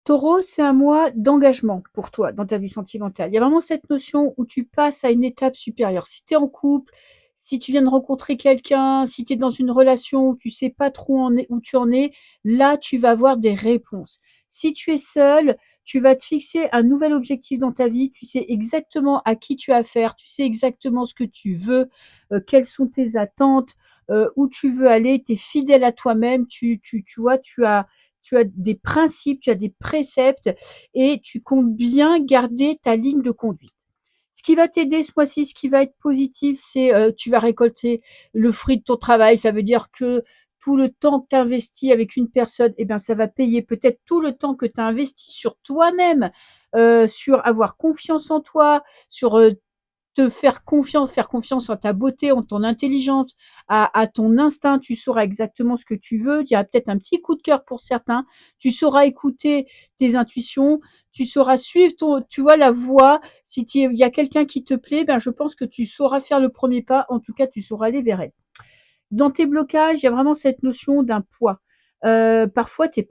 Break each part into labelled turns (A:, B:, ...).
A: Taureau, c'est un mois d'engagement pour toi dans ta vie sentimentale. Il y a vraiment cette notion où tu passes à une étape supérieure. Si tu es en couple, si tu viens de rencontrer quelqu'un, si tu es dans une relation où tu sais pas trop où tu en es, là, tu vas avoir des réponses. Si tu es seul, tu vas te fixer un nouvel objectif dans ta vie. Tu sais exactement à qui tu as affaire, tu sais exactement ce que tu veux, quelles sont tes attentes, où tu veux aller. Tu es fidèle à toi-même. Tu vois, tu as des principes, tu as des préceptes et tu comptes bien garder ta ligne de conduite. Ce qui va t'aider ce mois-ci, ce qui va être positif, c'est tu vas récolter le fruit de ton travail. Ça veut dire que tout le temps que tu investis avec une personne, eh ben, ça va payer peut-être tout le temps que tu as investi sur toi-même, sur avoir confiance en toi, sur te faire confiance en ta beauté, en ton intelligence, à ton instinct. Tu sauras exactement ce que tu veux. Il y a peut-être un petit coup de cœur pour certains. Tu sauras écouter tes intuitions. Tu sauras suivre tu vois, la voie. Si il y a quelqu'un qui te plaît, ben, je pense que tu sauras faire le premier pas. En tout cas, tu sauras aller vers elle. Dans tes blocages, il y a vraiment cette notion d'un poids. Parfois, tu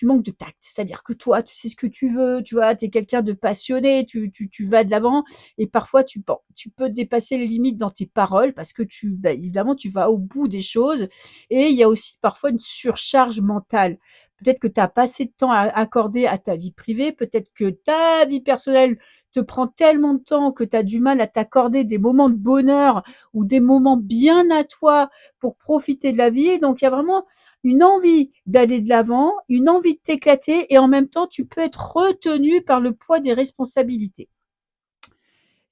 A: manques de tact. C'est-à-dire que toi, tu sais ce que tu veux, tu vois, tu es quelqu'un de passionné, tu vas de l'avant et parfois tu peux dépasser les limites dans tes paroles parce que évidemment, tu vas au bout des choses et il y a aussi parfois une surcharge mentale. Peut-être que tu as pas assez de temps à accorder à ta vie privée, peut-être que ta vie personnelle te prend tellement de temps que tu as du mal à t'accorder des moments de bonheur ou des moments bien à toi pour profiter de la vie. Donc, il y a vraiment une envie d'aller de l'avant, une envie de t'éclater et en même temps, tu peux être retenu par le poids des responsabilités.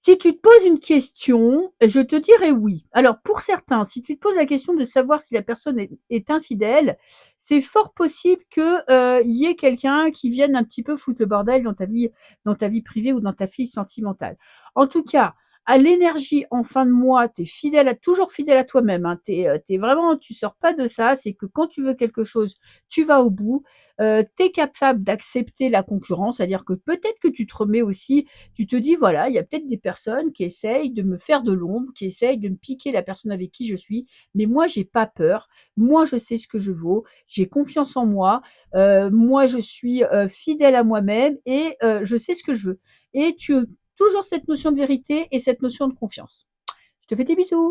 A: Si tu te poses une question, je te dirais oui. Alors, pour certains, si tu te poses la question de savoir si la personne est infidèle, c'est fort possible que y ait quelqu'un qui vienne un petit peu foutre le bordel dans ta vie privée ou dans ta vie sentimentale. En tout cas, à l'énergie en fin de mois, tu es toujours fidèle à toi-même. Hein, t'es vraiment, tu sors pas de ça. C'est que quand tu veux quelque chose, tu vas au bout. Tu es capable d'accepter la concurrence, c'est-à-dire que peut-être que tu te remets aussi, tu te dis, voilà, il y a peut-être des personnes qui essayent de me faire de l'ombre, qui essayent de me piquer la personne avec qui je suis, mais moi, j'ai pas peur. Moi, je sais ce que je vaux, j'ai confiance en moi, moi, je suis fidèle à moi-même et je sais ce que je veux. Et tu as toujours cette notion de vérité et cette notion de confiance. Je te fais des bisous.